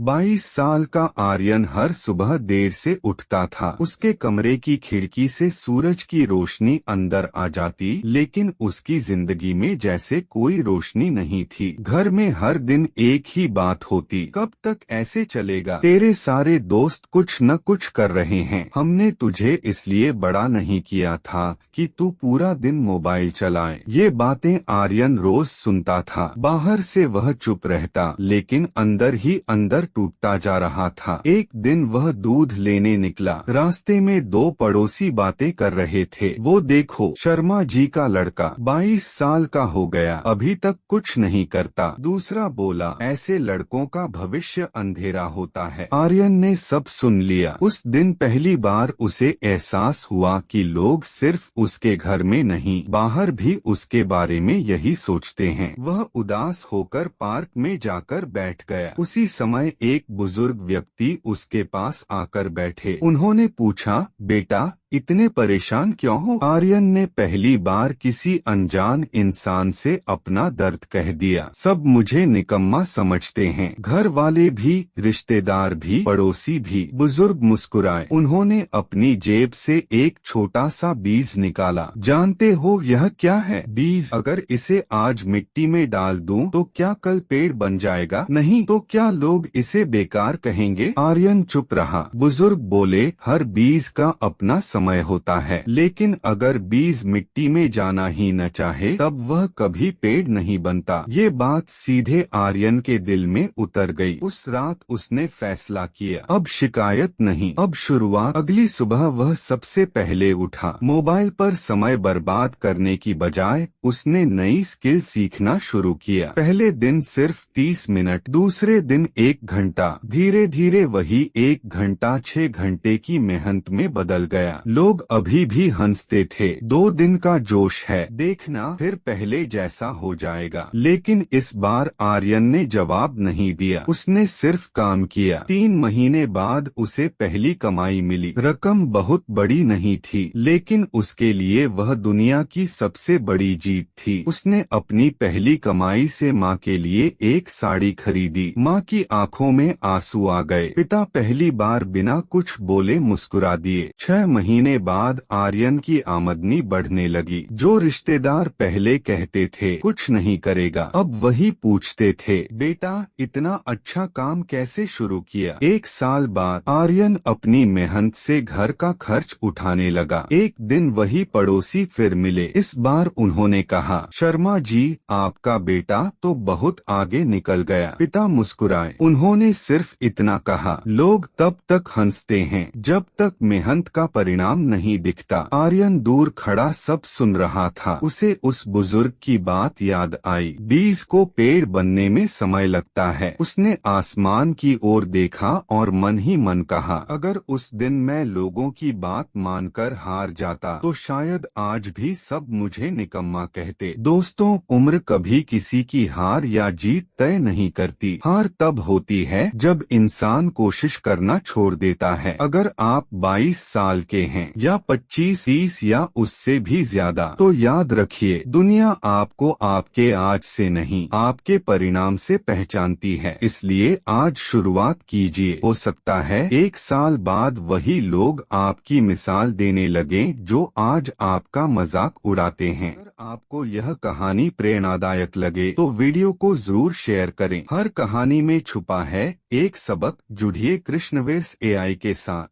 22 साल का आर्यन हर सुबह देर से उठता था। उसके कमरे की खिड़की से सूरज की रोशनी अंदर आ जाती, लेकिन उसकी जिंदगी में जैसे कोई रोशनी नहीं थी। घर में हर दिन एक ही बात होती, कब तक ऐसे चलेगा? तेरे सारे दोस्त कुछ न कुछ कर रहे हैं। हमने तुझे इसलिए बड़ा नहीं किया था कि तू पूरा दिन मोबाइल चलाए। ये बातें आर्यन रोज सुनता था। बाहर से वह चुप रहता, लेकिन अंदर ही अंदर टूटता जा रहा था। एक दिन वह दूध लेने निकला। रास्ते में दो पड़ोसी बातें कर रहे थे। वो देखो, शर्मा जी का लड़का 22 साल का हो गया, अभी तक कुछ नहीं करता। दूसरा बोला, ऐसे लड़कों का भविष्य अंधेरा होता है। आर्यन ने सब सुन लिया। उस दिन पहली बार उसे एहसास हुआ कि लोग सिर्फ उसके घर में नहीं, बाहर भी उसके बारे में यही सोचते हैं। वह उदास होकर पार्क में जाकर बैठ गया। उसी समय एक बुजुर्ग व्यक्ति उसके पास आकर बैठे। उन्होंने पूछा, बेटा इतने परेशान क्यों हो? आर्यन ने पहली बार किसी अनजान इंसान से अपना दर्द कह दिया। सब मुझे निकम्मा समझते हैं, घर वाले भी, रिश्तेदार भी, पड़ोसी भी। बुजुर्ग मुस्कुराए। उन्होंने अपनी जेब से एक छोटा सा बीज निकाला। जानते हो यह क्या है? बीज। अगर इसे आज मिट्टी में डाल दूं तो क्या कल पेड़ बन जाएगा? नहीं तो क्या लोग इसे बेकार कहेंगे? आर्यन चुप रहा। बुजुर्ग बोले, हर बीज का अपना समय होता है, लेकिन अगर बीज मिट्टी में जाना ही न चाहे तब वह कभी पेड़ नहीं बनता। ये बात सीधे आर्यन के दिल में उतर गई। उस रात उसने फैसला किया, अब शिकायत नहीं, अब शुरुआत। अगली सुबह वह सबसे पहले उठा। मोबाइल पर समय बर्बाद करने की बजाय उसने नई स्किल सीखना शुरू किया। पहले दिन सिर्फ 30 मिनट, दूसरे दिन 1 घंटा। धीरे धीरे वही 1 घंटा 6 घंटे की मेहनत में बदल गया। लोग अभी भी हंसते थे, 2 दिन का जोश है, देखना फिर पहले जैसा हो जाएगा। लेकिन इस बार आर्यन ने जवाब नहीं दिया। उसने सिर्फ काम किया। 3 महीने बाद उसे पहली कमाई मिली। रकम बहुत बड़ी नहीं थी, लेकिन उसके लिए वह दुनिया की सबसे बड़ी जीत थी। उसने अपनी पहली कमाई से माँ के लिए एक साड़ी खरीदी। माँ की आंखों में आंसू आ गए। पिता पहली बार बिना कुछ बोले मुस्कुरा दिए। 6 महीने बाद आर्यन की आमदनी बढ़ने लगी। जो रिश्तेदार पहले कहते थे कुछ नहीं करेगा, अब वही पूछते थे, बेटा इतना अच्छा काम कैसे शुरू किया? 1 साल बाद आर्यन अपनी मेहनत से घर का खर्च उठाने लगा। एक दिन वही पड़ोसी फिर मिले। इस बार उन्होंने कहा, शर्मा जी आपका बेटा तो बहुत आगे निकल गया। पिता मुस्कुराए। उन्होंने सिर्फ इतना कहा, लोग तब तक हंसते हैं जब तक मेहनत का परिणाम नहीं दिखता। आर्यन दूर खड़ा सब सुन रहा था। उसे उस बुजुर्ग की बात याद आई, बीज को पेड़ बनने में समय लगता है। उसने आसमान की ओर देखा और मन ही मन कहा, अगर उस दिन मैं लोगों की बात मानकर हार जाता तो शायद आज भी सब मुझे निकम्मा कहते। दोस्तों, उम्र कभी किसी की हार या जीत तय नहीं करती। हार तब होती है जब इंसान कोशिश करना छोड़ देता है। अगर आप 22 साल के हैं या 25, 30 या उससे भी ज्यादा, तो याद रखिए, दुनिया आपको आपके आज से नहीं, आपके परिणाम से पहचानती है। इसलिए आज शुरुआत कीजिए। हो सकता है 1 साल बाद वही लोग आपकी मिसाल देने लगे जो आज आपका मजाक उड़ाते हैं। अगर आपको यह कहानी प्रेरणादायक लगे तो वीडियो को जरूर शेयर करें। हर कहानी में छुपा है एक सबक। जुड़िए कृष्णवेर्स AI के साथ।